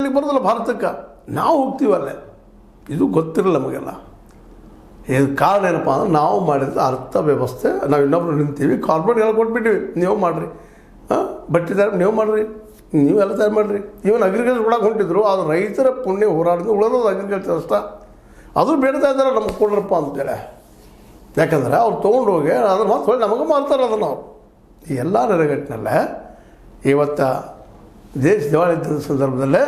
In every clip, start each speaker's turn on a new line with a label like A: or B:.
A: ಹೋಗ್ಲಿಕ್ಕೆ ಬರೋದಿಲ್ಲ ಭಾರತಕ್ಕೆ, ನಾವು ಹೋಗ್ತೀವಲ್ಲೇ. ಇದು ಗೊತ್ತಿರಲ್ಲ ನಮಗೆಲ್ಲ. ಇದು ಕಾರಣ ಏನಪ್ಪ ಅಂದ್ರೆ ನಾವು ಮಾಡಿದ ಅರ್ಥ ವ್ಯವಸ್ಥೆ. ನಾವು ಇನ್ನೊಬ್ರು ನಿಂತೀವಿ, ಕಾರ್ಪೊರೇಟ್ ಎಲ್ಲ ಕೊಟ್ಬಿಟ್ಟಿವಿ, ನೀವು ಮಾಡಿರಿ, ಬಟ್ಟೆ ತಯಾರು ನೀವು ಮಾಡಿರಿ, ನೀವೆಲ್ಲ ತಯಾರು ಮಾಡಿರಿ. ಇವನ್ ಅಗ್ರಿಕಲ್ಚರ್ ಕೊಡಕ್ಕೆ ಹೊಂಟಿದ್ರು, ಅದು ರೈತರ ಪುಣ್ಯ ಹೋರಾಡಿದ್ರು ಉಳಿದೋದು ಅಗ್ರಿಕಲ್ಚರ್ ಅಷ್ಟ. ಅದು ಬೇಡ್ತಾ ಇದ್ದಾರೆ ನಮ್ಗೆ ಕೊಡ್ರಪ್ಪ ಅಂತೇಳಿ. ಯಾಕಂದರೆ ಅವ್ರು ತೊಗೊಂಡು ಹೋಗಿ ಅದ್ರ ಮಾತು ಹೊಳ್ಳಿ ನಮಗೆ ಮಾಡ್ತಾರೆ ಅದನ್ನು. ಅವ್ರು ಈ ಎಲ್ಲ ನೆರೆಗಟ್ಟಿನಲ್ಲೇ ಇವತ್ತು ದೇಶ ದಿವಾಳಿ ಇದ್ದ ಸಂದರ್ಭದಲ್ಲೇ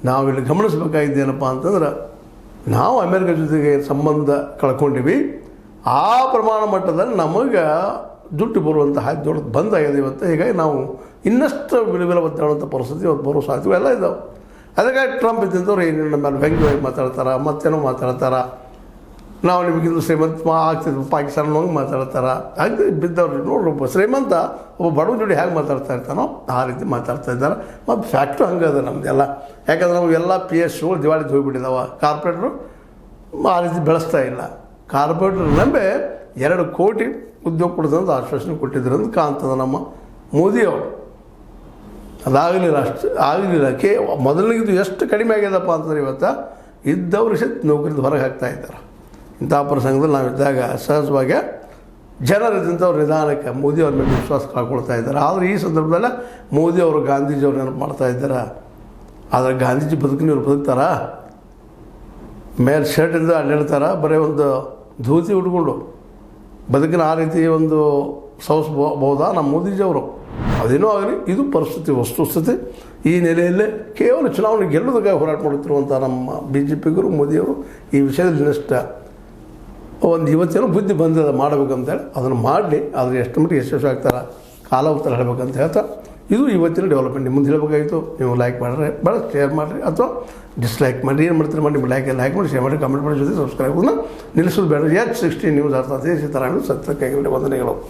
A: ನಾವಿಲ್ಲಿ ಗಮನಿಸಬೇಕಾಗಿದ್ದೇನಪ್ಪ ಅಂತಂದ್ರೆ, ನಾವು ಅಮೇರಿಕ ಜೊತೆಗೆ ಸಂಬಂಧ ಕಳ್ಕೊಂಡಿವಿ. ಆ ಪ್ರಮಾಣ ಮಟ್ಟದಲ್ಲಿ ನಮಗೆ ದುಡ್ಡು ಬರುವಂಥ ಹಾಕಿ ದೊಡ್ಡದು ಬಂದಾಗಿದೆ ಇವತ್ತು. ಹೀಗಾಗಿ ನಾವು ಇನ್ನಷ್ಟು ವಿలువల ಒತ್ತಡುವಂಥ ಪರಿಸ್ಥಿತಿ ಇವತ್ತು ಬರೋ ಸಾಧ್ಯತೆ ಎಲ್ಲ ಇದ್ದಾವೆ. ಅದಕ್ಕಾಗಿ ಟ್ರಂಪ್ ಇದ್ದಂಥವ್ರು ಏನೇನು ನಮ್ಮ ಮೇಲೆ ವ್ಯಂಗ್ಯವಾಗಿ ಮಾತಾಡ್ತಾರೆ, ಮತ್ತೇನೋ ಮಾತಾಡ್ತಾರೆ. ನಾವು ನಿಮಗಿಂದು ಶ್ರೀಮಂತ ಆಗ್ತಿದ್ವು ಪಾಕಿಸ್ತಾನ ಹೋಗಿ ಮಾತಾಡ್ತಾರೆ. ಹಾಗೆ ಬಿದ್ದವ್ರು ನೋಡ್ರಿ, ಒಬ್ಬ ಶ್ರೀಮಂತ ಒಬ್ಬ ಬಡವ ಜೋಡಿ ಹೇಗೆ ಮಾತಾಡ್ತಾ ಇರ್ತಾನೋ ಆ ರೀತಿ ಮಾತಾಡ್ತಾ ಇದ್ದಾರೆ. ಮತ್ತು ಫ್ಯಾಕ್ಟ್ರು ಹಂಗೆ ಅದ ನಮ್ಮದೆಲ್ಲ. ಯಾಕಂದ್ರೆ ನಮಗೆಲ್ಲ PSUಗಳು ದಿವಾಳಿಗೆ ಹೋಗಿಬಿಟ್ಟಿದ್ದಾವೆ. ಕಾರ್ಪೊರೇಟ್ರು ಆ ರೀತಿ ಬೆಳೆಸ್ತಾ ಇಲ್ಲ. ಕಾರ್ಪೊರೇಟ್ರು ನಂಬೆ 2 ಕೋಟಿ ಉದ್ಯೋಗ ಕೊಡೋದಂತ ಆಶ್ವಾಸನೆ ಕೊಟ್ಟಿದ್ರು ಅಂತ ಕಾಣ್ತದೆ ನಮ್ಮ ಮೋದಿಯವರು. ಅದಾಗಲಿಲ್ಲ, ಆಗಲಿಲ್ಲ. ಮೊದಲಿಗಿದ್ದು ಎಷ್ಟು ಕಡಿಮೆ ಆಗ್ಯದಪ್ಪ ಅಂತಂದ್ರೆ ಇವತ್ತು ಇದ್ದವ್ರು ನೌಕರಿದು ಹೊರಗೆ ಹಾಕ್ತಾ ಇದ್ದಾರೆ. ಇಂಥ ಪ್ರಸಂಗದಲ್ಲಿ ನಾವಿದ್ದಾಗ ಸಹಜವಾಗಿ ಜನರಿದ್ದಂಥವ್ರು ನಿಧಾನಕ್ಕೆ ಮೋದಿಯವ್ರ ಮೇಲೆ ವಿಶ್ವಾಸ ಕಳ್ಕೊಳ್ತಾ ಇದ್ದಾರೆ. ಆದರೆ ಈ ಸಂದರ್ಭದಲ್ಲೇ ಮೋದಿಯವರು ಗಾಂಧೀಜಿಯವ್ರು ನೆನಪು ಮಾಡ್ತಾ ಇದ್ದಾರೆ. ಆದರೆ ಗಾಂಧೀಜಿ ಬದುಕಿನವ್ರು ಬದುಕ್ತಾರ? ಮೇಲೆ ಶರ್ಟಿಂದ ಅಡ್ಡಾಡ್ತಾರ, ಬರೀ ಒಂದು ಧೋತಿ ಉಟ್ಕೊಂಡು ಬದುಕಿನ ಆ ರೀತಿ ಒಂದು ಸವಸ್ಬಹುದಾ ನಮ್ಮ ಮೋದಿಜಿಯವರು? ಅದೇನೋ ಆಗಲಿ, ಇದು ಪರಿಸ್ಥಿತಿ, ವಸ್ತುಸ್ಥಿತಿ. ಈ ನೆಲೆಯಲ್ಲೇ ಕೇವಲ ಚುನಾವಣೆ ಗೆಲ್ಲೋದಕ್ಕಾಗಿ ಹೋರಾಟ ಮಾಡುತ್ತಿರುವಂಥ ನಮ್ಮ BJPಗರು ಮೋದಿಯವರು ಈ ವಿಷಯದಲ್ಲಿ ಇನ್ನಷ್ಟು ಒಂದು ಇವತ್ತೇನೋ ಬುದ್ಧಿ ಬಂದಿದೆ ಮಾಡಬೇಕಂತೇಳಿ ಅದನ್ನು ಮಾಡಲಿ. ಆದರೆ ಎಷ್ಟು ಮಟ್ಟಿಗೆ ಯಶಸ್ವಿ ಆಗ್ತಾರೆ ಕಾಲ ಉತ್ತರ ಹೇಳಬೇಕಂತ ಹೇಳ್ತಾ ಇದು ಇವತ್ತಿನ ಡೆವಲಪ್ಮೆಂಟ್. ಮುಂದೆ ಹೇಳಬೇಕಾಗಿತ್ತು. ನೀವು ಲೈಕ್ ಮಾಡಿದ್ರೆ ಬೇಡ, ಶೇರ್ ಮಾಡಿರಿ ಅಥವಾ ಡಿಸ್ಲೈಕ್ ಮಾಡಿರಿ. ಏನು ಮಾಡ್ತೀರಿ ಮಾಡಿ, ನಿಮ್ಮ ಲೈಕ್ ಮಾಡಿ, ಶೇರ್ ಮಾಡಿ, ಕಮೆಂಟ್ ಮಾಡಿ, ಜೊತೆ ಸಬ್ಸ್ಕ್ರೈಬ್ ನಿಲ್ಲಿಸೋದು ಬೇಡ. H16 ನ್ಯೂಸ್ ಅರ್ಥ ದೇಶ ತರಾಣು ಸತ್ಯಕ್ಕಾಗಿ ವಂದನೆಗಳು.